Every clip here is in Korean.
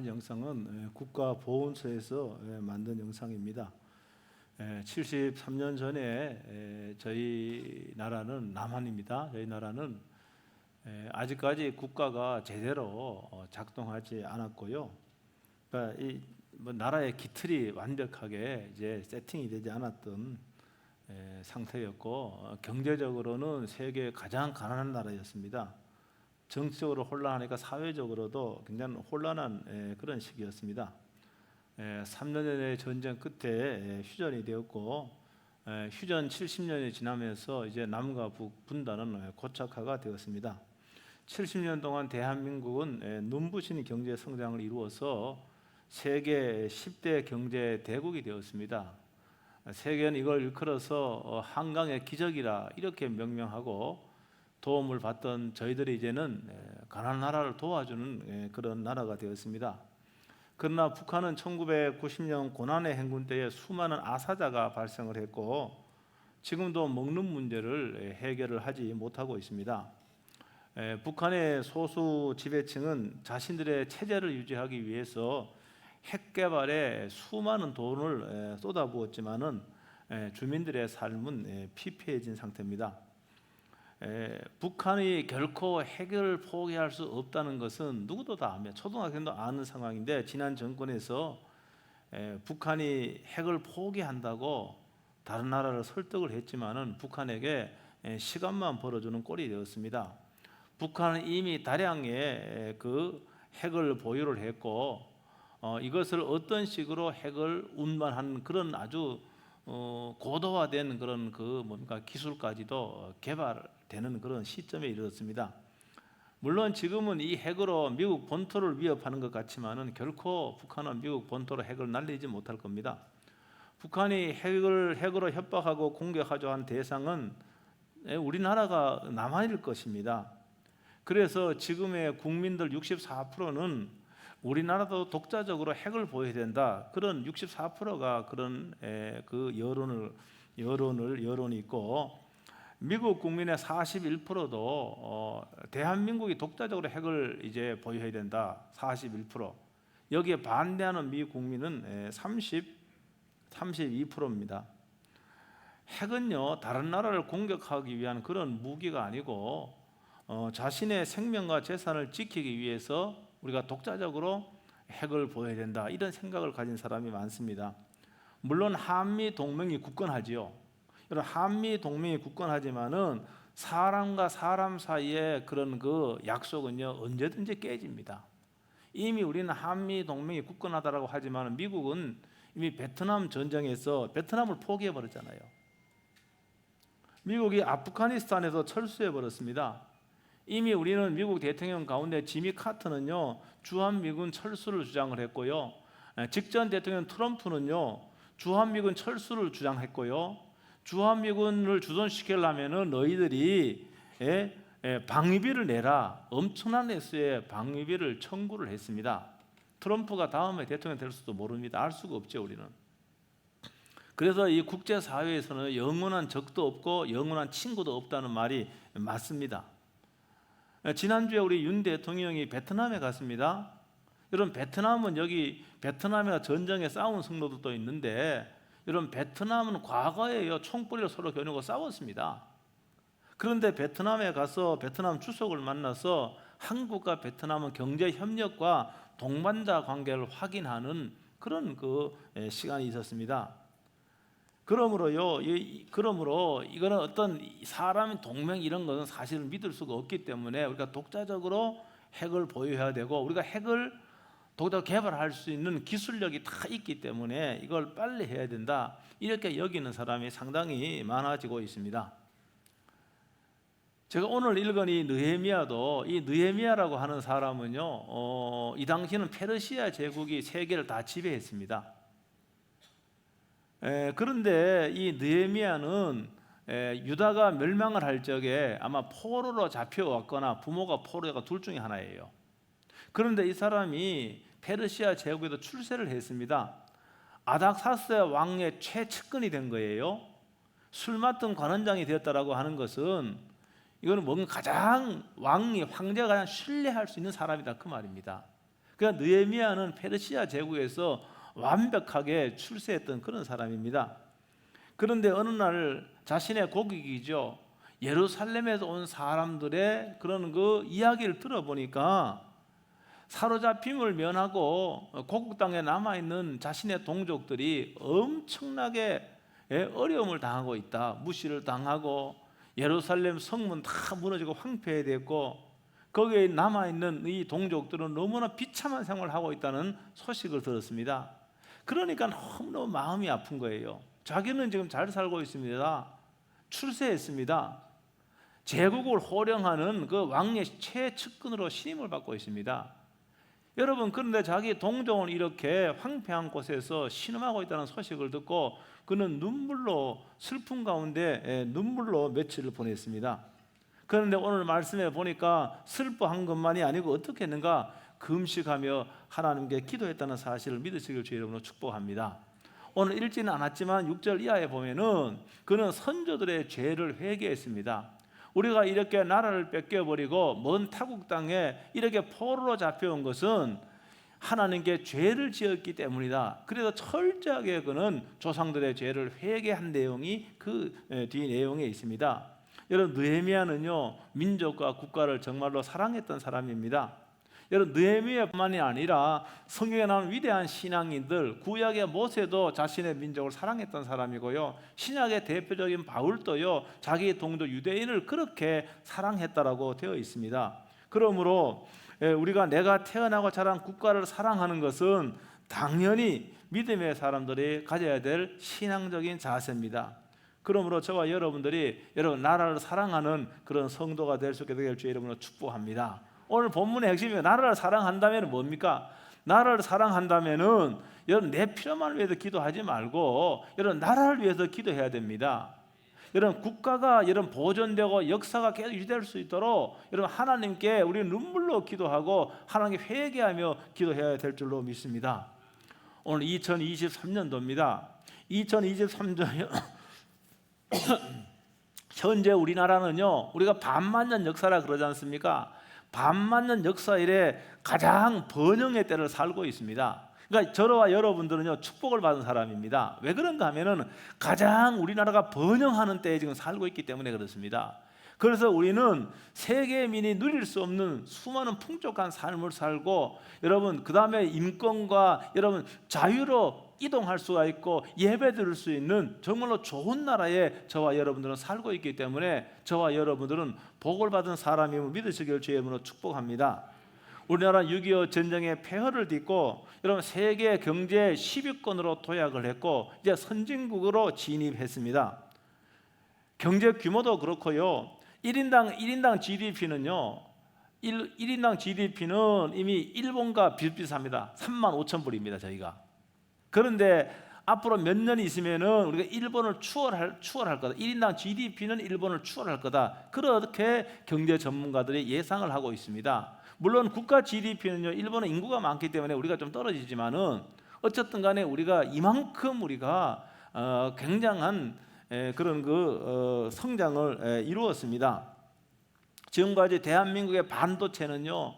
한 영상은 국가보훈처에서 만든 영상입니다. 73년 전에 저희 나라는 남한입니다. 저희 나라는 아직까지 국가가 제대로 작동하지 않았고요. 그러니까 이 나라의 기틀이 완벽하게 이제 세팅이 되지 않았던 상태였고, 경제적으로는 세계 가장 가난한 나라였습니다. 정치적으로 혼란하니까 사회적으로도 굉장히 혼란한 그런 시기였습니다. 3년 전의 전쟁 끝에 휴전이 되었고, 휴전 70년이 지나면서 이제 남과 북 분단은 고착화가 되었습니다. 70년 동안 대한민국은 눈부신 경제 성장을 이루어서 세계 10대 경제 대국이 되었습니다. 세계는 이걸 일컬어서 한강의 기적이라 이렇게 명명하고, 도움을 받던 저희들이 이제는 가난한 나라를 도와주는 그런 나라가 되었습니다. 그러나 북한은 1990년 고난의 행군 때에 수많은 아사자가 발생을 했고, 지금도 먹는 문제를 해결을 하지 못하고 있습니다. 북한의 소수 지배층은 자신들의 체제를 유지하기 위해서 핵 개발에 수많은 돈을 쏟아부었지만은 주민들의 삶은 피폐해진 상태입니다. 북한이 결코 핵을 포기할 수 없다는 것은 누구도 다 압니다. 초등학생도 아는 상황인데, 지난 정권에서 북한이 핵을 포기한다고 다른 나라를 설득을 했지만은 북한에게 시간만 벌어주는 꼴이 되었습니다. 북한은 이미 다량의 그 핵을 보유를 했고, 이것을 어떤 식으로 핵을 운반하는 그런 아주 고도화된 그런 기술까지도 개발되는 그런 시점에 이르렀습니다. 물론 지금은 이 핵으로 미국 본토를 위협하는 것 같지만은 결코 북한은 미국 본토로 핵을 날리지 못할 겁니다. 북한이 핵으로 협박하고 공격하려 한 대상은 우리나라가 남한일 것입니다. 그래서 지금의 국민들 64%는 우리나라도 독자적으로 핵을 보여야 된다, 그런 64%가 그런 그 여론이 있고, 미국 국민의 41%도 대한민국이 독자적으로 핵을 이제 보유해야 된다, 41%. 여기에 반대하는 미국 국민은 32%입니다. 핵은요, 다른 나라를 공격하기 위한 그런 무기가 아니고 자신의 생명과 재산을 지키기 위해서 우리가 독자적으로 핵을 보여야 된다, 이런 생각을 가진 사람이 많습니다. 물론 한미 동맹이 굳건하지요. 이런 한미 동맹이 굳건하지만은 사람과 사람 사이의 그런 그 약속은요, 언제든지 깨집니다. 이미 우리는 한미 동맹이 굳건하다라고 하지만 미국은 이미 베트남 전쟁에서 베트남을 포기해 버렸잖아요. 미국이 아프가니스탄에서 철수해 버렸습니다. 이미 우리는 미국 대통령 가운데 지미 카터는요, 주한미군 철수를 주장을 했고요, 직전 대통령 트럼프는요, 주한미군 철수를 주장했고요, 주한미군을 주둔시키려면은 너희들이 방위비를 내라, 엄청난 액수의 방위비를 청구를 했습니다. 트럼프가 다음에 대통령 될 수도 모릅니다. 알 수가 없죠, 우리는. 그래서 이 국제사회에서는 영원한 적도 없고 영원한 친구도 없다는 말이 맞습니다. 지난주에 우리 윤 대통령이 베트남에 갔습니다. 여러분, 베트남은 여기 베트남에 전쟁에 싸운 성도들도 있는데, 여러분, 베트남은 과거에요, 총뿌리로 서로 겨누고 싸웠습니다. 그런데 베트남에 가서 베트남 주석을 만나서 한국과 베트남은 경제 협력과 동반자 관계를 확인하는 그런 그 시간이 있었습니다. 그러므로 이거는 어떤 사람의 동맹 이런 것은 사실 믿을 수가 없기 때문에 우리가 독자적으로 핵을 보유해야 되고, 우리가 핵을 독자적으로 개발할 수 있는 기술력이 다 있기 때문에 이걸 빨리 해야 된다, 이렇게 여기는 사람이 상당히 많아지고 있습니다. 제가 오늘 읽은 이 느헤미야도, 이 느헤미야라고 하는 사람은요, 이 당시는 페르시아 제국이 세계를 다 지배했습니다. 그런데 이 느헤미야는 유다가 멸망을 할 적에 아마 포로로 잡혀왔거나 부모가 포로가 둘 중에 하나예요. 그런데 이 사람이 페르시아 제국에도 출세를 했습니다. 아닥사스 왕의 최측근이 된 거예요. 술 맡은 관원장이 되었다라고 하는 것은 이거는 뭔가 가장 황제가 가장 신뢰할 수 있는 사람이다, 그 말입니다. 그러니까 느헤미야는 페르시아 제국에서 완벽하게 출세했던 그런 사람입니다. 그런데 어느 날 자신의 고국이죠, 예루살렘에서 온 사람들의 그런 그 이야기를 들어보니까 사로잡힘을 면하고 고국 땅에 남아있는 자신의 동족들이 엄청나게 어려움을 당하고 있다. 무시를 당하고 예루살렘 성문 다 무너지고 황폐해됐고 거기에 남아있는 이 동족들은 너무나 비참한 생활을 하고 있다는 소식을 들었습니다. 그러니까 너무너무 마음이 아픈 거예요. 자기는 지금 잘 살고 있습니다. 출세했습니다. 제국을 호령하는 그 왕의 최측근으로 신임을 받고 있습니다. 여러분, 그런데 자기 동족은 이렇게 황폐한 곳에서 신음하고 있다는 소식을 듣고 그는 눈물로, 슬픔 가운데 눈물로 며칠을 보냈습니다. 그런데 오늘 말씀에 보니까 슬퍼한 것만이 아니고 어떻게 했는가? 금식하며 하나님께 기도했다는 사실을 믿으시길 주의 이름으로 축복합니다. 오늘 읽지는 않았지만 6절 이하에 보면은 그는 선조들의 죄를 회개했습니다. 우리가 이렇게 나라를 뺏겨버리고 먼 타국 땅에 이렇게 포로로 잡혀온 것은 하나님께 죄를 지었기 때문이다. 그래서 철저하게 그는 조상들의 죄를 회개한 내용이 그 뒤 내용에 있습니다. 여러분, 느헤미야는요 민족과 국가를 정말로 사랑했던 사람입니다. 여러분, 느헤미야뿐만이 아니라 성경에 나오는 위대한 신앙인들, 구약의 모세도 자신의 민족을 사랑했던 사람이고요, 신약의 대표적인 바울도요 자기 동족 유대인을 그렇게 사랑했다라고 되어 있습니다. 그러므로 우리가 내가 태어나고 자란 국가를 사랑하는 것은 당연히 믿음의 사람들이 가져야 될 신앙적인 자세입니다. 그러므로 저와 여러분들이 여러분 나라를 사랑하는 그런 성도가 될 수 있게 되길 주의 이름으로 축복합니다. 오늘 본문의 핵심이 나라를 사랑한다면 뭡니까? 나라를 사랑한다면은 여러분 내 필요만 위해서 기도하지 말고 여러분 나라를 위해서 기도해야 됩니다. 여러분 국가가 여러분 보존되고 역사가 계속 유지될 수 있도록 여러분 하나님께 우리 눈물로 기도하고 하나님께 회개하며 기도해야 될 줄로 믿습니다. 오늘 2023년도입니다. 2023년 현재 우리나라는요 우리가 반만년 역사라 그러지 않습니까? 반만년 역사 이래 가장 번영의 때를 살고 있습니다. 그러니까 저와 여러분들은요 축복을 받은 사람입니다. 왜 그런가 하면은 가장 우리나라가 번영하는 때에 지금 살고 있기 때문에 그렇습니다. 그래서 우리는 세계민이 누릴 수 없는 수많은 풍족한 삶을 살고 여러분 그 다음에 인권과 여러분 자유로 이동할 수가 있고 예배 드릴 수 있는 정말로 좋은 나라에 저와 여러분들은 살고 있기 때문에 저와 여러분들은 복을 받은 사람임을 믿으시길 주의 이름으로 축복합니다. 우리나라 6.25 전쟁의 폐허를 딛고 여러분 세계 경제 10위권으로 도약을 했고 이제 선진국으로 진입했습니다. 경제 규모도 그렇고요. 1인당 GDP는요 1인당 GDP는 이미 일본과 비슷비슷합니다. 35,000불입니다 저희가. 그런데 앞으로 몇 년이 있으면은 우리가 일본을 추월할 거다. 1인당 GDP는 일본을 추월할 거다. 그렇게 경제 전문가들이 예상을 하고 있습니다. 물론 국가 GDP는요 일본은 인구가 많기 때문에 우리가 좀 떨어지지만은 어쨌든 간에 우리가 이만큼 우리가 굉장한 그런 성장을 이루었습니다. 지금까지 대한민국의 반도체는요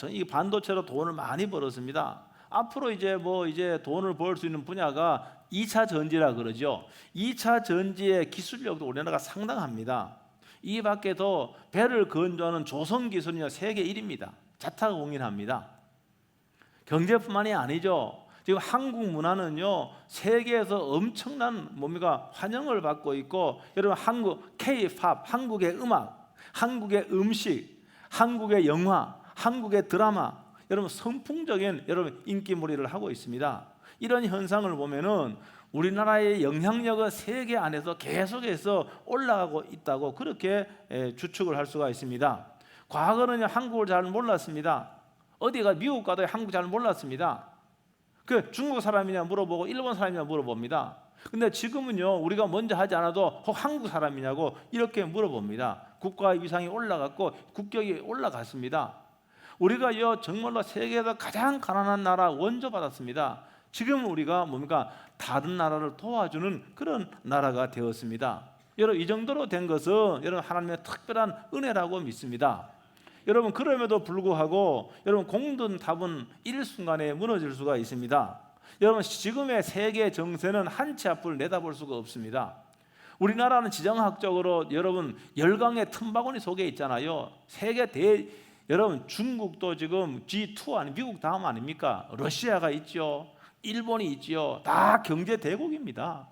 이 반도체로 돈을 많이 벌었습니다. 앞으로 이제 돈을 벌 수 있는 분야가 2차 전지라 그러죠. 2차 전지의 기술력도 우리나라가 상당합니다. 이 밖에도 배를 건조하는 조선 기술은요 세계 1위입니다. 자타공인합니다. 경제뿐만이 아니죠. 지금 한국 문화는요 세계에서 엄청난 환영을 받고 있고 여러분 한국 K-팝, 한국의 음악, 한국의 음식, 한국의 영화, 한국의 드라마 여러분 선풍적인 여러분 인기몰이를 하고 있습니다. 이런 현상을 보면은 우리나라의 영향력은 세계 안에서 계속해서 올라가고 있다고 그렇게 추측을 할 수가 있습니다. 과거는 한국을 잘 몰랐습니다. 어디가 미국 가도 한국 잘 몰랐습니다. 그 중국 사람이냐 물어보고 일본 사람이냐 물어봅니다. 근데 지금은요 우리가 먼저 하지 않아도 한국 사람이냐고 이렇게 물어봅니다. 국가의 위상이 올라갔고 국격이 올라갔습니다. 우리가 정말로 세계에서 가장 가난한 나라 원조받았습니다. 지금 우리가 다른 나라를 도와주는 그런 나라가 되었습니다. 여러분 이 정도로 된 것은 여러분 하나님의 특별한 은혜라고 믿습니다. 여러분 그럼에도 불구하고 여러분 공든탑은 일순간에 무너질 수가 있습니다. 여러분 지금의 세계 정세는 한 치 앞을 내다볼 수가 없습니다. 우리나라는 지정학적으로 여러분 열강의 틈바구니 속에 있잖아요. 여러분 중국도 지금 G2 아니 미국 다음 아닙니까? 러시아가 있죠. 일본이 있죠. 다 경제 대국입니다.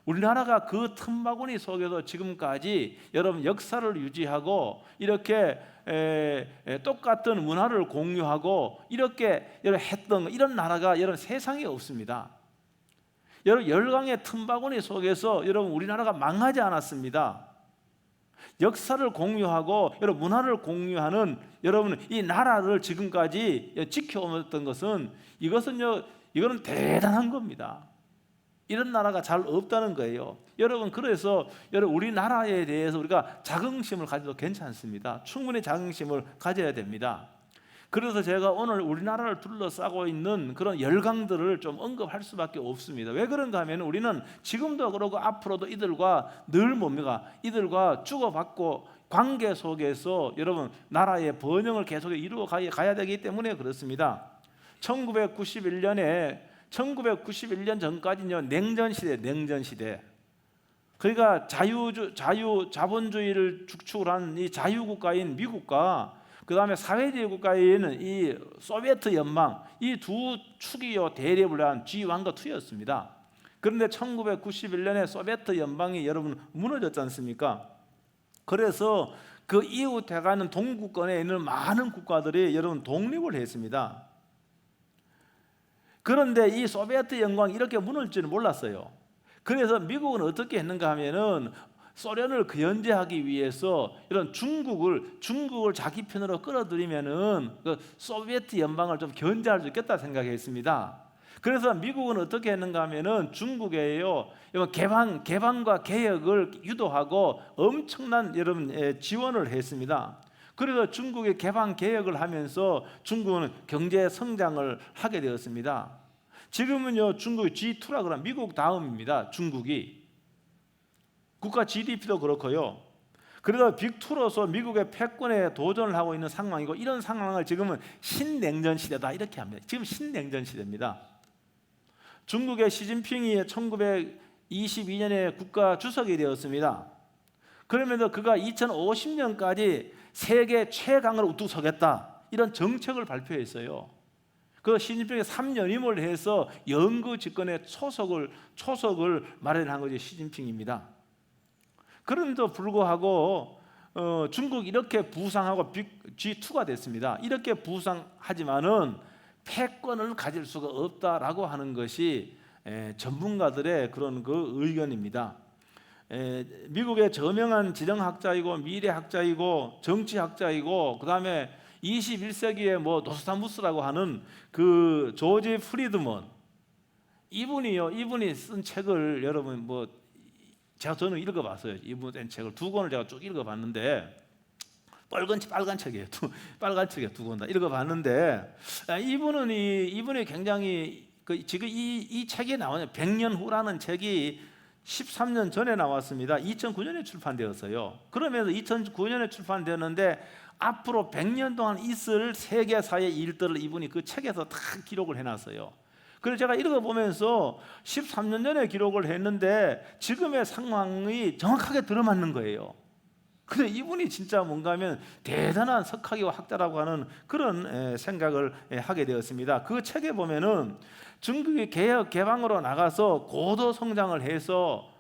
우리나라가 그 틈바구니 속에서 지금까지 여러분 역사를 유지하고 이렇게 똑같은 문화를 공유하고 이렇게 했던 이런 나라가 여러분 세상에 없습니다. 여러분 열강의 틈바구니 속에서 여러분 우리나라가 망하지 않았습니다. 역사를 공유하고 여러분 문화를 공유하는 여러분 이 나라를 지금까지 지켜오던 것은 이거는 대단한 겁니다. 이런 나라가 잘 없다는 거예요. 여러분 그래서 여러분 우리나라에 대해서 우리가 자긍심을 가져도 괜찮습니다. 충분히 자긍심을 가져야 됩니다. 그래서 제가 오늘 우리나라를 둘러싸고 있는 그런 열강들을 좀 언급할 수밖에 없습니다. 왜 그런가 하면 우리는 지금도 그러고 앞으로도 이들과 늘 뭡니까? 이들과 주고받고 관계 속에서 여러분 나라의 번영을 계속 이루어 가야 되기 때문에 그렇습니다. 1991년 전까지는요 냉전 시대. 그러니까 자본주의를 축축을 한 이 자유국가인 미국과 그 다음에 사회주의 국가에는 이 소비에트 연방 이 두 축이요 대립을 한 G1과 2였습니다. 그런데 1991년에 소비에트 연방이 여러분 무너졌지 않습니까? 그래서 그 이후 돼가는 동구권에 있는 많은 국가들이 여러분 독립을 했습니다. 그런데 이 소비에트 연방이 이렇게 무너질 줄은 몰랐어요. 그래서 미국은 어떻게 했는가 하면은 소련을 근대하기 위해서 이런 중국을 자기 편으로 끌어들이면은 그 소비에트 연방을 좀 견제할 수 있겠다 생각했습니다. 그래서 미국은 어떻게 했는가 하면은 중국에요 개방과 개혁을 유도하고 엄청난 여러분 지원을 했습니다. 그래서 중국의 개방 개혁을 하면서 중국은 경제 성장을 하게 되었습니다. 지금은요 중국이 G2라 그러면 미국 다음입니다. 중국이 국가 GDP도 그렇고요. 그래서 빅2로서 미국의 패권에 도전을 하고 있는 상황이고 이런 상황을 지금은 신냉전 시대다 이렇게 합니다. 지금 신냉전 시대입니다. 중국의 시진핑이 1922년에 국가 주석이 되었습니다. 그러면서 그가 2050년까지 세계 최강으로 우뚝 서겠다 이런 정책을 발표했어요. 그 시진핑이 3연임을 해서 영구 집권의 초석을 마련한 것이 시진핑입니다. 그런데도 불구하고 중국이 이렇게 부상하고 G2가 됐습니다. 이렇게 부상하지만은 패권을 가질 수가 없다라고 하는 것이 전문가들의 그런 그 의견입니다. 미국의 저명한 지정학자이고 미래학자이고 정치학자이고 그다음에 21세기의 뭐 노스타무스라고 하는 그 조지 프리드먼 이분이 쓴 책을 여러분 저는 읽어봤어요. 이분 쓴 책을 두 권을 제가 쭉 읽어봤는데 빨간 책이에요. 빨간 책에 두 권 다 읽어봤는데 이분이 굉장히 지금 이 책이 나오는 100년 후라는 책이 13년 전에 나왔습니다. 2009년에 출판되었어요. 그러면서 2009년에 출판되었는데 앞으로 100년 동안 있을 세계사의 일들을 이분이 그 책에서 다 기록을 해놨어요. 그래서 제가 읽어보면서 13년 전에 기록을 했는데 지금의 상황이 정확하게 들어맞는 거예요. 근데 이분이 진짜 뭔가 하면 대단한 석학이고 학자라고 하는 그런 생각을 하게 되었습니다. 그 책에 보면은 중국이 개방으로 나가서 고도 성장을 해서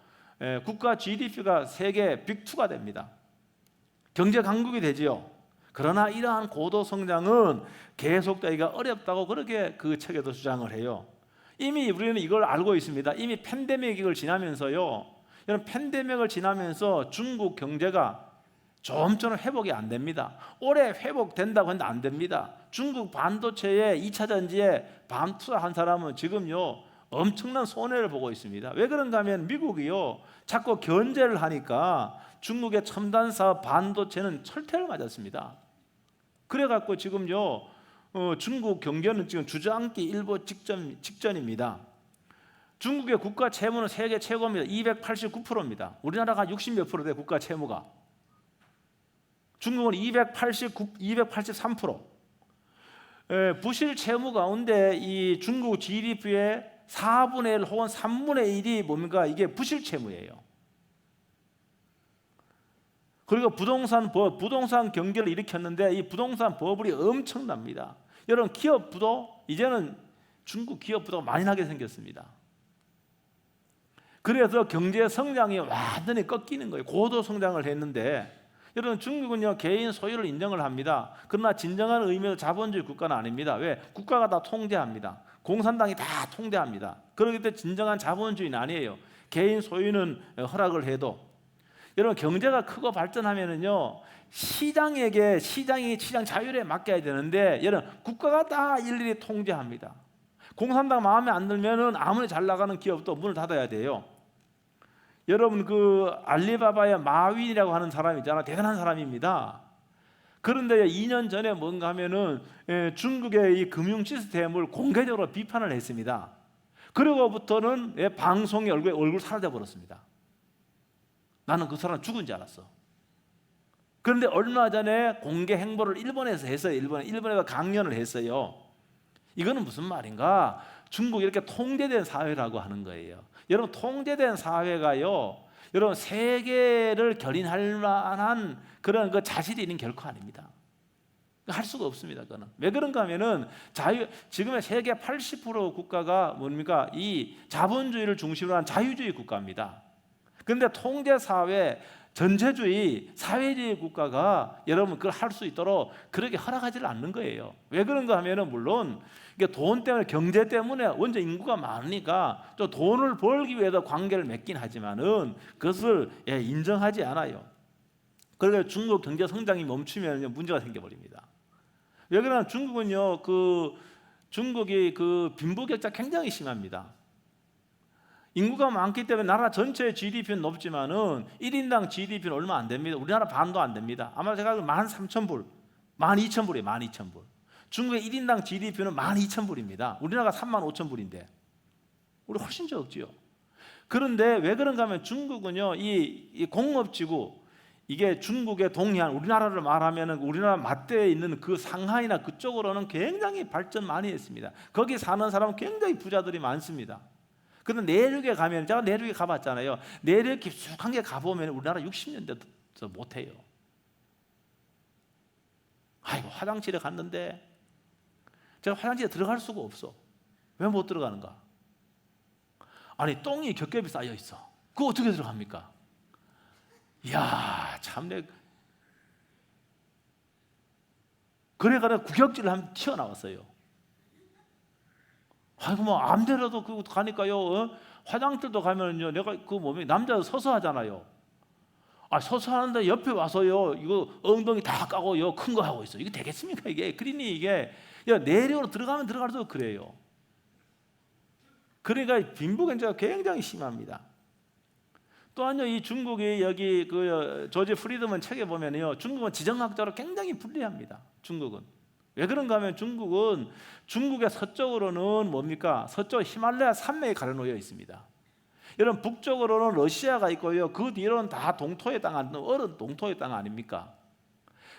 국가 GDP가 세계 빅2가 됩니다. 경제 강국이 되지요. 그러나 이러한 고도 성장은 계속되기가 어렵다고 그렇게 그 책에도 주장을 해요. 이미 우리는 이걸 알고 있습니다. 이미 팬데믹을 지나면서요. 이런 팬데믹을 지나면서 중국 경제가 좀처럼 회복이 안 됩니다. 올해 회복된다고 했는데 안 됩니다. 중국 반도체의 2차 전지에 반투자한 사람은 지금요 엄청난 손해를 보고 있습니다. 왜 그런가 하면 미국이요 자꾸 견제를 하니까 중국의 첨단 사업 반도체는 철퇴를 맞았습니다. 그래갖고 지금요 중국 경제는 지금 주저앉기 일보 직전입니다. 중국의 국가 채무는 세계 최고입니다. 289%입니다. 우리나라가 60몇 프로 돼 국가 채무가. 중국은 283%. 부실 채무 가운데 이 중국 GDP의 4분의 1 혹은 3분의 1이 뭡니까? 이게 부실 채무예요. 그리고 부동산 경기를 일으켰는데 이 부동산 버블이 엄청납니다. 여러분, 기업부도 이제는 중국 기업부도 많이 나게 생겼습니다. 그래서 경제 성장이 완전히 꺾이는 거예요. 고도 성장을 했는데, 여러분, 중국은요 개인 소유를 인정을 합니다. 그러나 진정한 의미의 자본주의 국가는 아닙니다. 왜? 국가가 다 통제합니다. 공산당이 다 통제합니다. 그렇기 때문에 진정한 자본주의는 아니에요. 개인 소유는 허락을 해도. 여러분, 경제가 크고 발전하면은요 시장이 시장 자율에 맡겨야 되는데, 여러분, 국가가 다 일일이 통제합니다. 공산당 마음에 안 들면은 아무리 잘 나가는 기업도 문을 닫아야 돼요. 여러분, 그 알리바바의 마윈이라고 하는 사람이 있잖아요. 대단한 사람입니다. 그런데 2년 전에 뭔가 하면은 중국의 이 금융 시스템을 공개적으로 비판을 했습니다. 그러고부터는 방송에 얼굴 사라져 버렸습니다. 나는 그 사람 죽은 줄 알았어. 그런데 얼마 전에 공개 행보를 일본에서 했어요. 일본에서 강연을 했어요. 이거는 무슨 말인가? 중국이 이렇게 통제된 사회라고 하는 거예요. 여러분, 통제된 사회가요, 여러분, 세계를 견인할 만한 그런 그 자질이 있는 결코 아닙니다. 할 수가 없습니다. 그거는. 왜 그런가 하면은 지금의 세계 80% 국가가 뭡니까? 이 자본주의를 중심으로 한 자유주의 국가입니다. 그런데 통제 사회, 전체주의, 사회주의 국가가 여러분 그걸 할 수 있도록 그렇게 허락하지를 않는 거예요. 왜 그런가 하면은 물론 이게 돈 때문에, 경제 때문에, 원래 인구가 많으니까 또 돈을 벌기 위해서 관계를 맺긴 하지만은 그것을 인정하지 않아요. 그러니까 중국 경제 성장이 멈추면 문제가 생겨버립니다. 왜 그러냐면 중국은요, 중국이 빈부격차 굉장히 심합니다. 인구가 많기 때문에 나라 전체의 GDP는 높지만은 1인당 GDP는 얼마 안 됩니다. 우리나라 반도 안 됩니다. 아마 제가 13,000불, 12,000불이에요. 12,000불. 중국의 1인당 GDP는 12,000불입니다. 우리나라가 35,000불인데 우리 훨씬 적지요. 그런데 왜 그런가 하면 중국은요, 이 공업지구, 이게 중국의 동해안, 우리나라를 말하면 우리나라 맞대에 있는 그 상하이나 그쪽으로는 굉장히 발전 많이 했습니다. 거기 사는 사람은 굉장히 부자들이 많습니다. 그런데 내륙에 가면, 제가 내륙에 가봤잖아요. 내륙 깊숙한 게 가보면 우리나라 60년대도 못해요. 아이고, 화장실에 갔는데 제가 화장실에 들어갈 수가 없어. 왜 못 들어가는가? 아니, 똥이 겹겹이 쌓여 있어. 그거 어떻게 들어갑니까? 이야, 참내. 그래가 구역질을 하면 튀어나왔어요. 아이고, 뭐 암대로도 그거 가니까요. 화장실도 가면요, 내가 그 몸이 남자 서서 하잖아요. 서서 하는데 옆에 와서요, 이거 엉덩이 다 까고요, 큰 거 하고 있어. 이게 되겠습니까? 이게 그러니 이게 내륙으로 들어가면 들어갈수록 그래요. 그러니까 빈부격차가 굉장히 심합니다. 또한요, 이 중국이 여기 조지 프리드먼 책에 보면요, 중국은 지정학적으로 굉장히 불리합니다. 중국은 왜 그런가 하면 중국의 서쪽으로는 뭡니까? 서쪽 히말라야 산맥이 가려놓여 있습니다. 여러분, 북쪽으로는 러시아가 있고요, 그 뒤로는 다 동토의 땅, 어른 동토의 땅 아닙니까?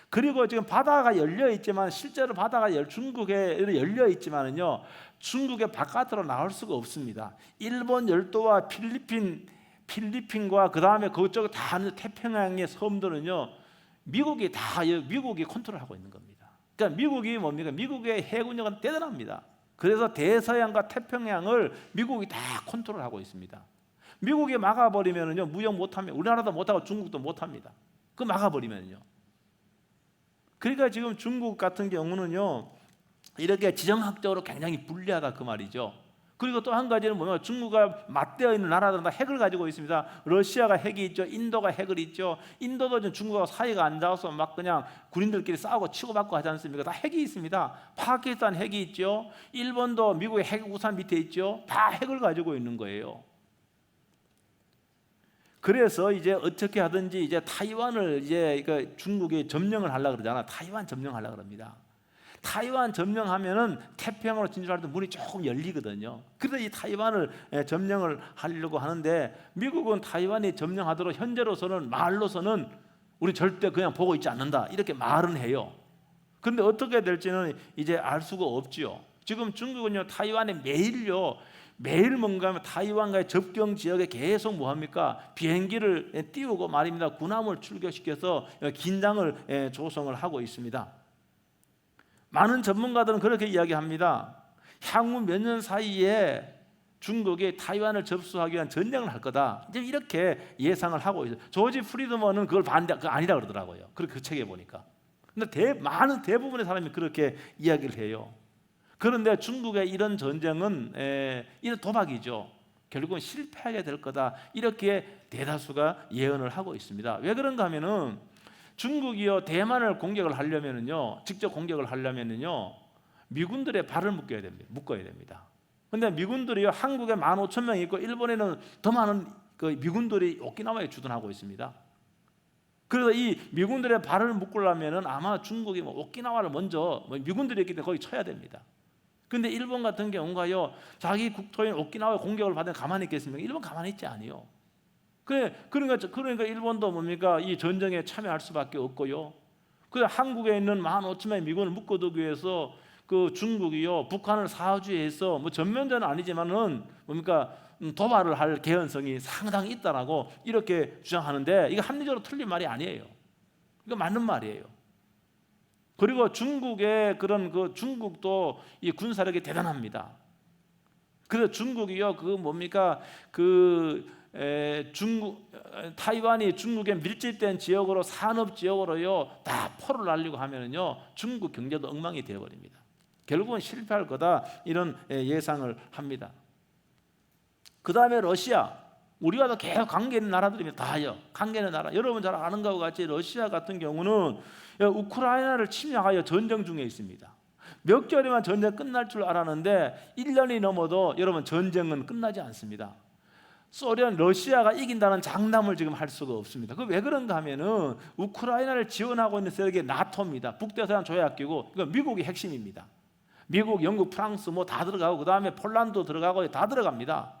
그리고 지금 바다가 열려 있지만, 실제로 바다가 중국에 열려 있지만은요, 중국의 바깥으로 나올 수가 없습니다. 일본 열도와 필리핀과 그 다음에 그쪽에 다 태평양의 섬들은요, 미국이 컨트롤하고 있는 겁니다. 그러니까 미국이 뭡니까? 미국의 해군력은 대단합니다. 그래서 대서양과 태평양을 미국이 다 컨트롤하고 있습니다. 미국이 막아버리면은요, 무역 못합니다. 우리나라도 못하고 중국도 못합니다. 그 막아버리면요. 그러니까 지금 중국 같은 경우는요, 이렇게 지정학적으로 굉장히 불리하다 그 말이죠. 그리고 또 한 가지는 뭐냐면, 중국과 맞대어 있는 나라들은 다 핵을 가지고 있습니다. 러시아가 핵이 있죠. 인도가 핵을 있죠. 인도도 지금 중국하고 사이가 안 좋아서 막 그냥 군인들끼리 싸우고 치고받고 하지 않습니까? 다 핵이 있습니다. 파키스탄 핵이 있죠. 일본도 미국의 핵 우산 밑에 있죠. 다 핵을 가지고 있는 거예요. 그래서 이제 어떻게 하든지 이제 타이완을 중국이 점령을 하려고 그러잖아. 타이완 점령하려고 그럽니다. 타이완 점령하면은 태평양으로 진출할 때 문이 조금 열리거든요. 그래서 이 타이완을 점령을 하려고 하는데, 미국은 타이완이 점령하도록 현재로서는 말로서는 우리 절대 그냥 보고 있지 않는다 이렇게 말은 해요. 그런데 어떻게 될지는 이제 알 수가 없지요. 지금 중국은요 타이완에 매일 뭔가 하면 타이완과의 접경 지역에 계속 뭐합니까? 비행기를 띄우고 말입니다. 군함을 출격시켜서 긴장을 조성을 하고 있습니다. 많은 전문가들은 그렇게 이야기합니다. 향후 몇 년 사이에 중국이 타이완을 접수하기 위한 전쟁을 할 거다. 이제 이렇게 예상을 하고 있어요. 조지 프리드먼은 그걸 그거 아니라 그러더라고요. 그 책에 보니까. 근데 많은 대부분의 사람이 그렇게 이야기를 해요. 그런데 중국의 이런 전쟁은 이런 도박이죠. 결국은 실패하게 될 거다. 이렇게 대다수가 예언을 하고 있습니다. 왜 그런가 하면은 중국이요 대만을 공격을 하려면은요, 직접 공격을 하려면은요, 미군들의 발을 묶어야 됩니다. 근데 미군들이요 한국에 15,000명 있고 일본에는 더 많은 그 미군들이 오키나와에 주둔하고 있습니다. 그래서 이 미군들의 발을 묶으려면은 아마 중국이 오키나와를 먼저 미군들이 있기 때문에 거기 쳐야 됩니다. 근데 일본 같은 경우가요 자기 국토인 오키나와에 공격을 받으면 가만히 있겠습니까? 일본 가만히 있지 않아요. 그러니까 일본도 뭡니까 이 전쟁에 참여할 수밖에 없고요. 그 한국에 있는 15,000명의 미군을 묶어두기 위해서 그 중국이요 북한을 사주해서 전면전은 아니지만은 뭡니까 도발을 할 개연성이 상당히 있다라고 이렇게 주장하는데 이거 합리적으로 틀린 말이 아니에요. 이거 맞는 말이에요. 그리고 중국의 중국도 이 군사력이 대단합니다. 그래서 중국이요 타이완이 중국에 밀집된 지역으로 산업 지역으로요 다 포를 날리고 하면은요 중국 경제도 엉망이 되어버립니다. 결국은 실패할 거다 이런 예상을 합니다. 그 다음에 러시아, 우리와도 계속 관계 있는 나라들입니다. 다요. 관계 있는 나라. 여러분 잘 아는 것과 같이 러시아 같은 경우는 우크라이나를 침략하여 전쟁 중에 있습니다. 몇 개월이면 전쟁 끝날 줄 알았는데 1년이 넘어도 여러분 전쟁은 끝나지 않습니다. 러시아가 이긴다는 장담을 지금 할 수가 없습니다. 그 왜 그런가 하면은 우크라이나를 지원하고 있는 세력이 나토입니다. 북대서양 조약기구. 이거 미국이 핵심입니다. 미국, 영국, 프랑스 다 들어가고 그 다음에 폴란드 들어가고 다 들어갑니다.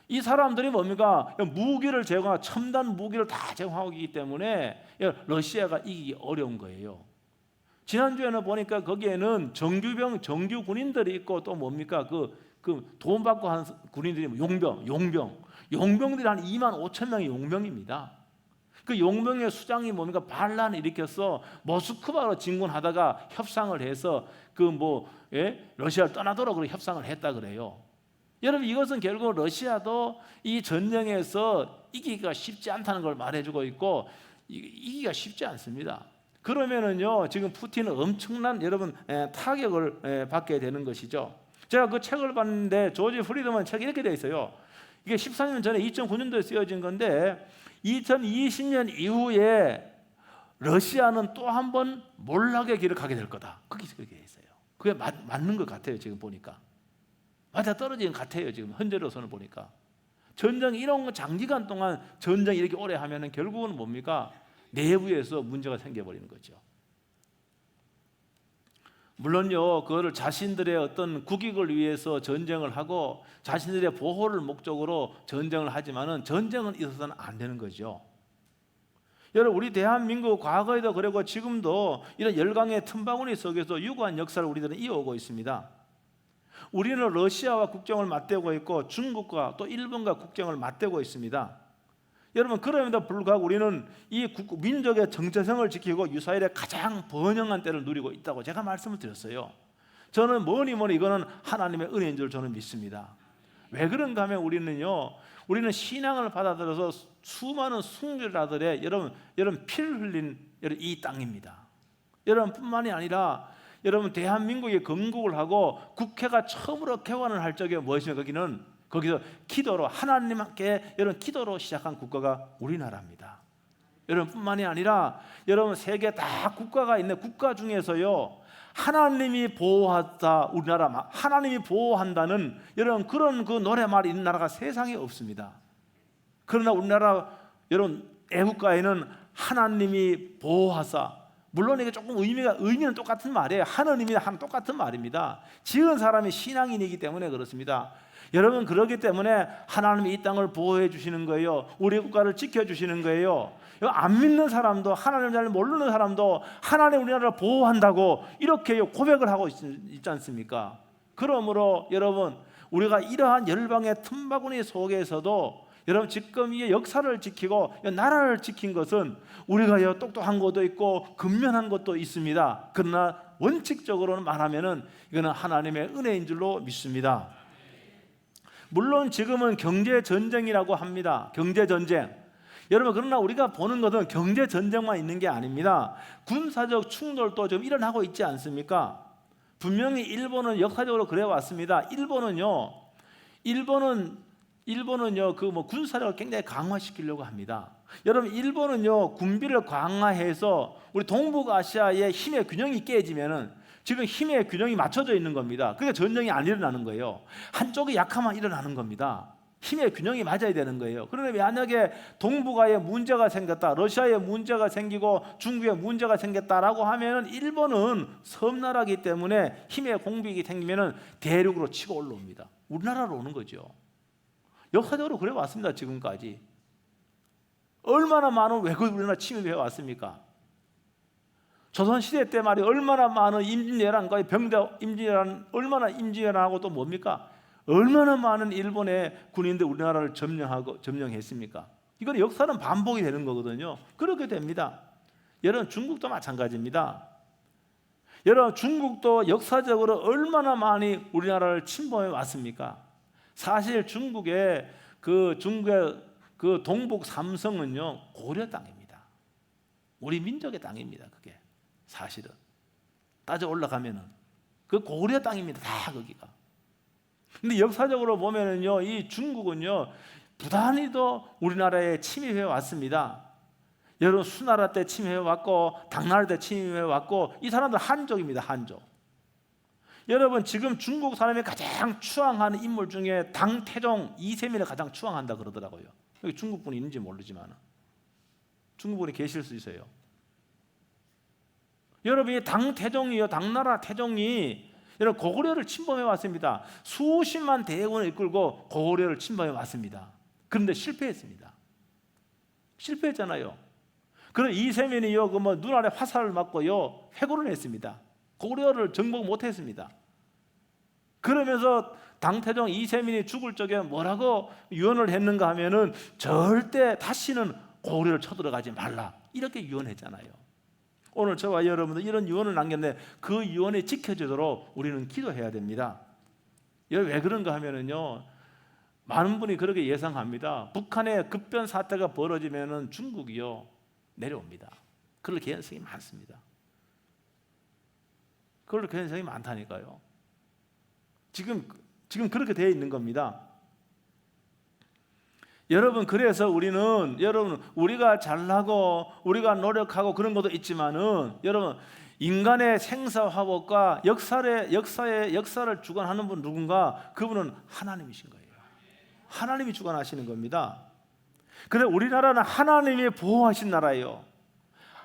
이 사람들이 뭡니까? 무기를 제공하고 첨단 무기를 다 제공하고 있기 때문에 러시아가 이기기 어려운 거예요. 지난주에는 보니까 거기에는 정규 군인들이 있고 또 뭡니까? 돈 받고 하는 군인들이 용병들이 한 25,000명의 용병입니다. 그 용병의 수장이 뭡니까? 반란을 일으켜서 모스크바로 진군하다가 협상을 해서 러시아를 떠나도록 협상을 했다 그래요. 여러분 이것은 결국 러시아도 이 전쟁에서 이기기가 쉽지 않다는 걸 말해주고 있고 이기기가 쉽지 않습니다. 그러면은요 지금 푸틴은 엄청난 여러분 타격을 받게 되는 것이죠. 제가 그 책을 봤는데 조지 프리드먼 책이 이렇게 되어 있어요. 이게 13년 전에 2009년도에 쓰여진 건데 2020년 이후에 러시아는 또 한 번 몰락의 길을 가게 될 거다. 그게 그렇게 있어요. 그게 맞는 것 같아요. 지금 보니까 맞아 떨어지는 것 같아요. 지금 현재로서는 보니까 전쟁 이런 거 장기간 동안 전쟁 이렇게 오래 하면은 결국은 뭡니까? 내부에서 문제가 생겨버리는 거죠. 물론요, 그거를 자신들의 어떤 국익을 위해서 전쟁을 하고 자신들의 보호를 목적으로 전쟁을 하지만은 전쟁은 있어서는 안 되는 거죠. 여러분, 우리 대한민국 과거에도 그러고 지금도 이런 열강의 틈바구니 속에서 유구한 역사를 우리들은 이어오고 있습니다. 우리는 러시아와 국경을 맞대고 있고 중국과 또 일본과 국경을 맞대고 있습니다. 여러분 그럼에도 불구하고 우리는 이 민족의 정체성을 지키고 유사일의 가장 번영한 때를 누리고 있다고 제가 말씀을 드렸어요. 저는 뭐니 이거는 하나님의 은혜인 줄 저는 믿습니다. 왜 그런가 하면 우리는 신앙을 받아들여서 수많은 순교자들의 여러분 피를 흘린 이 땅입니다. 여러분뿐만이 아니라 여러분 대한민국이 건국을 하고 국회가 처음으로 개원을 할 적에 무엇이며 거기서 기도로 하나님께 여러분 기도로 시작한 국가가 우리나라입니다. 여러분뿐만이 아니라 여러분 세계 다 국가가 있는 국가 중에서요 하나님이 보호하다 우리나라 하나님이 보호한다는 여러분 그런 그 노래말이 있는 나라가 세상에 없습니다. 그러나 우리나라 여러분 애국가에는 하나님이 보호하사 물론 이게 조금 의미는 똑같은 말이에요. 하는 의미는 똑같은 말입니다. 지은 사람이 신앙인이기 때문에 그렇습니다. 여러분, 그렇기 때문에 하나님이 이 땅을 보호해 주시는 거예요. 우리 국가를 지켜주시는 거예요. 안 믿는 사람도, 하나님을 잘 모르는 사람도 하나님 우리나라를 보호한다고 이렇게 고백을 하고 있지 않습니까? 그러므로 여러분, 우리가 이러한 열방의 틈바구니 속에서도 여러분, 지금 이 역사를 지키고 나라를 지킨 것은 우리가 똑똑한 것도 있고 근면한 것도 있습니다. 그러나 원칙적으로는 말하면은 이거는 하나님의 은혜인 줄로 믿습니다. 물론 지금은 경제 전쟁이라고 합니다. 경제 전쟁. 여러분, 그러나 우리가 보는 것은 경제 전쟁만 있는 게 아닙니다. 군사적 충돌도 좀 일어나고 있지 않습니까? 분명히 일본은 역사적으로 그래 왔습니다. 일본은요 그 군사력을 굉장히 강화시키려고 합니다. 여러분, 일본은요 군비를 강화해서 우리 동북아시아의 힘의 균형이 깨지면은 지금 힘의 균형이 맞춰져 있는 겁니다. 그러니까 전쟁이 안 일어나는 거예요. 한쪽이 약하면 일어나는 겁니다. 힘의 균형이 맞아야 되는 거예요. 그런데 만약에 동북아에 문제가 생겼다, 러시아에 문제가 생기고 중국에 문제가 생겼다라고 하면은 일본은 섬나라이기 때문에 힘의 공백이 생기면은 대륙으로 치고 올라옵니다. 우리나라로 오는 거죠. 역사적으로 그래 왔습니다. 지금까지 얼마나 많은 외국 우리나라 침입해 왔습니까? 조선시대 때 말이 얼마나 많은 임진왜란과 병자 임진왜란, 얼마나 임진왜란하고 또 뭡니까? 얼마나 많은 일본의 군인들 우리나라를 점령했습니까? 이건 역사는 반복이 되는 거거든요. 그렇게 됩니다. 여러분, 중국도 마찬가지입니다. 여러분, 중국도 역사적으로 얼마나 많이 우리나라를 침범해 왔습니까? 사실 중국의 그 동북 삼성은요 고려 땅입니다. 우리 민족의 땅입니다. 그게 사실은 따져 올라가면은 그 고려 땅입니다. 다 거기가. 근데 역사적으로 보면은요 이 중국은요 부단히도 우리나라에 침입해 왔습니다. 여러분, 수나라 때 침입해 왔고 당나라 때 침입해 왔고 이 사람들 한족입니다. 한족. 여러분, 지금 중국 사람이 가장 추앙하는 인물 중에 당태종 이세민을 가장 추앙한다 그러더라고요. 여기 중국 분이 있는지 모르지만 중국 분이 계실 수 있어요. 여러분, 이 당태종이요, 당나라 태종이 여러분 고구려를 침범해 왔습니다. 수십만 대군을 이끌고 고구려를 침범해 왔습니다. 그런데 실패했습니다. 실패했잖아요. 그럼 이세민이요 눈 아래 화살을 맞고요 회고를 했습니다. 고구려를 정복 못했습니다. 그러면서 당태종 이세민이 죽을 적에 뭐라고 유언을 했는가 하면은 절대 다시는 고구려를 쳐들어가지 말라 이렇게 유언했잖아요. 오늘 저와 여러분들 이런 유언을 남겼는데 그 유언이 지켜지도록 우리는 기도해야 됩니다. 왜 그런가 하면은요 많은 분이 그렇게 예상합니다. 북한의 급변 사태가 벌어지면은 중국이요 내려옵니다. 그럴 개연성이 많습니다. 그럴 개연성이 많다니까요. 지금 그렇게 되어 있는 겁니다. 여러분, 그래서 우리가 잘나고 우리가 노력하고 그런 것도 있지만은 여러분, 인간의 생사화복과 역사를 주관하는 분 누군가? 그분은 하나님이신 거예요. 하나님이 주관하시는 겁니다. 그런데 우리나라는 하나님이 보호하신 나라예요.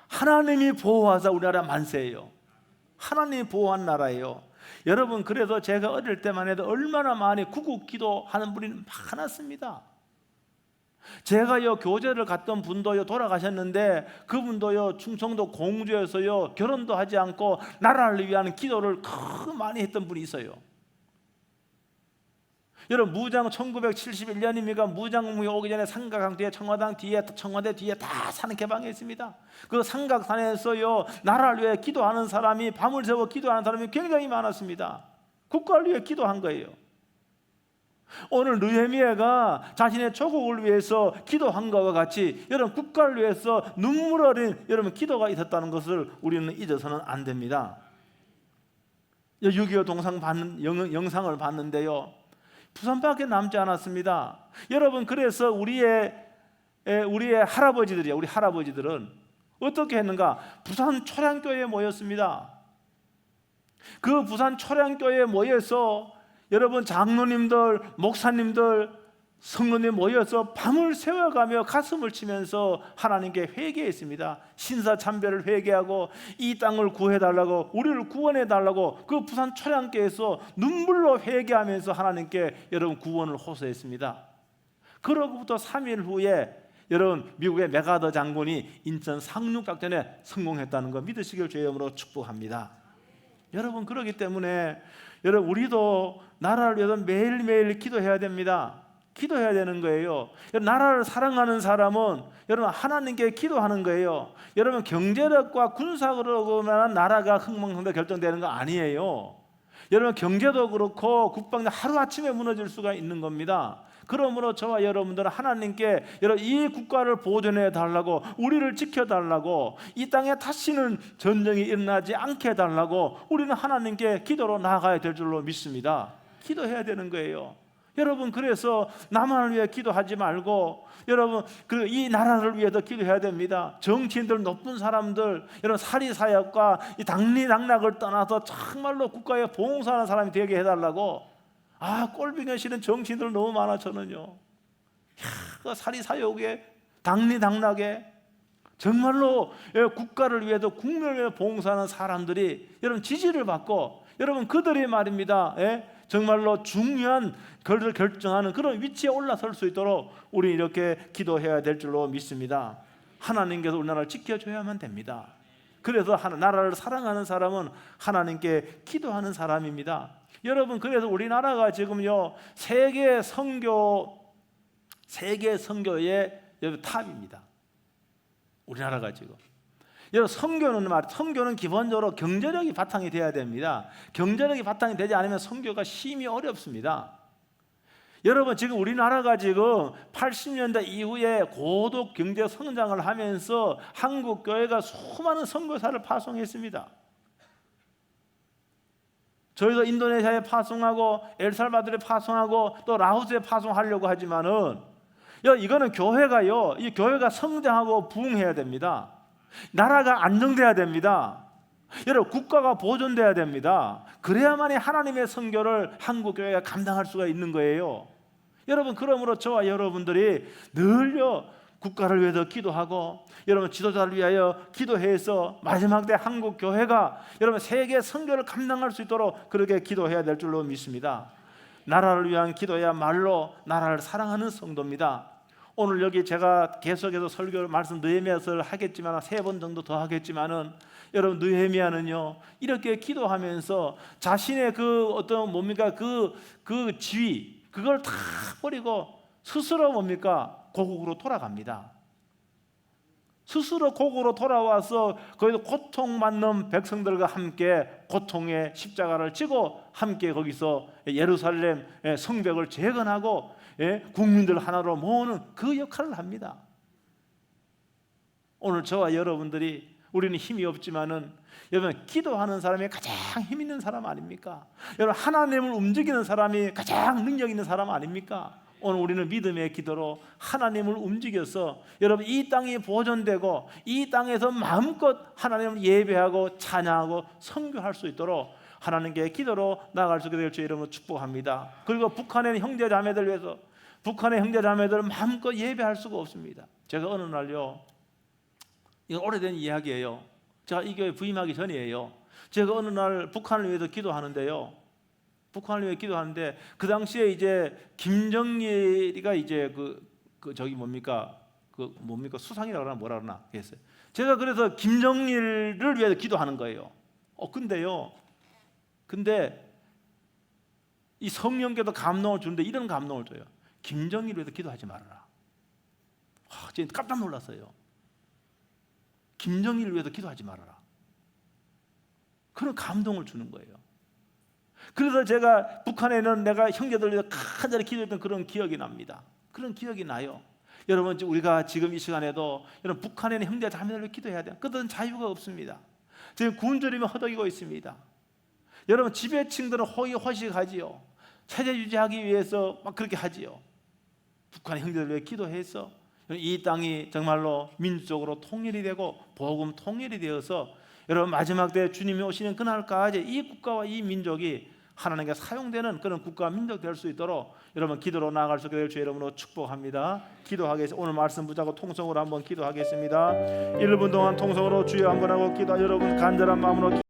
하나님이 보호하사 우리나라 만세예요. 하나님이 보호한 나라예요. 여러분, 그래서 제가 어릴 때만 해도 얼마나 많이 구국기도 하는 분이 많았습니다. 제가요 교제를 갔던 분도요 돌아가셨는데 그분도요 충청도 공주에서요 결혼도 하지 않고 나라를 위한 기도를 많이 했던 분이 있어요. 여러분, 1971년입니까? 무장공이 오기 전에 삼각강 뒤에 청와대 뒤에 다 산 개방했습니다. 그 삼각산에서요 나라를 위해 기도하는 사람이, 밤을 새워 기도하는 사람이 굉장히 많았습니다. 국가를 위해 기도한 거예요. 오늘 느헤미야가 자신의 조국을 위해서 기도한 것과 같이 여러분 국가를 위해서 눈물 어린 여러분 기도가 있었다는 것을 우리는 잊어서는 안 됩니다. 6.25 동상 영상을 봤는데요 부산밖에 남지 않았습니다. 여러분, 그래서 우리의 할아버지들이요, 우리 할아버지들은 어떻게 했는가? 부산 초량교회에 모였습니다. 그 부산 초량교회에 모여서 여러분 장로님들, 목사님들, 성도들이 모여서 밤을 새워가며 가슴을 치면서 하나님께 회개했습니다. 신사참배를 회개하고 이 땅을 구해달라고, 우리를 구원해달라고 그 부산 초량교에서 눈물로 회개하면서 하나님께 여러분 구원을 호소했습니다. 그러고부터 3일 후에 여러분 미국의 메가더 장군이 인천 상륙작전에 성공했다는 거 믿으시길 주의 이름으로 축복합니다. 여러분 그렇기 때문에 여러분 우리도 나라를 위해서 매일매일 기도해야 됩니다. 기도해야 되는 거예요. 나라를 사랑하는 사람은 여러분 하나님께 기도하는 거예요. 여러분 경제력과 군사력으로만 나라가 흥망성쇠 결정되는 거 아니에요. 여러분 경제도 그렇고 국방도 하루아침에 무너질 수가 있는 겁니다. 그러므로 저와 여러분들은 하나님께 여러분 이 국가를 보존해 달라고, 우리를 지켜 달라고, 이 땅에 다시는 전쟁이 일어나지 않게 해달라고 우리는 하나님께 기도로 나아가야 될 줄로 믿습니다. 기도해야 되는 거예요. 여러분 그래서 나만을 위해 기도하지 말고 여러분 이 나라를 위해서 기도해야 됩니다. 정치인들, 높은 사람들, 여러분 사리사욕과 이 당리당락을 떠나서 정말로 국가에 봉사하는 사람이 되게 해달라고. 꼴보기 싫은 정치인들 너무 많아. 저는요, 그 사리사욕에 당리당락에 정말로 국가를 위해서 국민을 위해 봉사하는 사람들이 여러분 지지를 받고, 여러분 그들이 말입니다, 정말로 중요한 것을 결정하는 그런 위치에 올라설 수 있도록 우리 이렇게 기도해야 될 줄로 믿습니다. 하나님께서 우리나라를 지켜줘야만 됩니다. 그래서 나라를 사랑하는 사람은 하나님께 기도하는 사람입니다. 여러분 그래서 우리나라가 지금요 세계 선교의 탑입니다. 우리나라가 지금 여러분 선교는 기본적으로 경제력이 바탕이 돼야 됩니다. 경제력이 바탕이 되지 않으면 선교가 심히 어렵습니다. 여러분 지금 우리나라가 지금 80년대 이후에 고도 경제 성장을 하면서 한국 교회가 수많은 선교사를 파송했습니다. 저희도 인도네시아에 파송하고 엘살바도르에 파송하고 또 라오스에 파송하려고 하지만은 이거는 교회가요, 이 교회가 성장하고 부흥해야 됩니다. 나라가 안정돼야 됩니다. 여러분 국가가 보존돼야 됩니다. 그래야만이 하나님의 선교를 한국 교회가 감당할 수가 있는 거예요. 여러분 그러므로 저와 여러분들이 늘요 국가를 위해서 기도하고 여러분 지도자를 위하여 기도해서 마지막 때 한국 교회가 여러분 세계 선교를 감당할 수 있도록 그렇게 기도해야 될 줄로 믿습니다. 나라를 위한 기도야말로 나라를 사랑하는 성도입니다. 오늘 여기 제가 계속해서 설교 말씀 느헤미야서를 하겠지만 3번 정도 더 하겠지만은 여러분 느헤미야는요 이렇게 기도하면서 자신의 그 어떤 뭡니까 그 지위 그걸 다 버리고 스스로 뭡니까 고국으로 돌아갑니다. 스스로 고국으로 돌아와서 거기서 고통받는 백성들과 함께 고통의 십자가를 지고 함께 거기서 예루살렘 성벽을 재건하고 국민들 하나로 모으는 그 역할을 합니다. 오늘 저와 여러분들이 우리는 힘이 없지만은 여러분 기도하는 사람이 가장 힘 있는 사람 아닙니까? 여러분 하나님을 움직이는 사람이 가장 능력 있는 사람 아닙니까? 오늘 우리는 믿음의 기도로 하나님을 움직여서 여러분 이 땅이 보존되고 이 땅에서 마음껏 하나님을 예배하고 찬양하고 선교할 수 있도록 하나님께 기도로 나아갈 수 있게 될 주 이름으로 축복합니다. 그리고 북한의 형제 자매들 위해서 북한의 형제 자매들은 마음껏 예배할 수가 없습니다. 제가 어느 날요, 이건 오래된 이야기예요. 제가 이 교회 부임하기 전이에요. 제가 어느 날 북한을 위해서 기도하는데요. 북한을 위해 기도하는데 그 당시에 이제 김정일이가 이제 저기 뭡니까 수상이라고 하나 뭐라 그러나 했어요. 제가 그래서 김정일을 위해서 기도하는 거예요. 근데 이 성령께도 감동을 주는데 이런 감동을 줘요. 김정일을 위해서 기도하지 말아라. 진짜 깜짝 놀랐어요. 김정일을 위해서 기도하지 말아라. 그런 감동을 주는 거예요. 그래서 제가 북한에는 내가 형제들 위해서 간절히 기도했던 그런 기억이 납니다. 그런 기억이 나요. 여러분 우리가 지금 이 시간에도 여러분 북한에는 형제 자매들을 위해 기도해야 돼요. 그들은 자유가 없습니다. 지금 굶주림이 허덕이고 있습니다. 여러분 지배층들은 호의호식하지요. 체제 유지하기 위해서 막 그렇게 하지요. 북한의 형제들을 위해 기도해서 이 땅이 정말로 민주적으로 통일이 되고 복음 통일이 되어서 여러분 마지막 때 주님이 오시는 그날까지 이 국가와 이 민족이 하나님께 사용되는 그런 국가 민족 될 수 있도록 여러분 기도로 나아갈 수 있게 될 주의 이름으로 축복합니다. 기도하겠습니다. 오늘 말씀 붙잡고 통성으로 한번 기도하겠습니다. 1분 동안 통성으로 주여 한번 하고 기도. 여러분 간절한 마음으로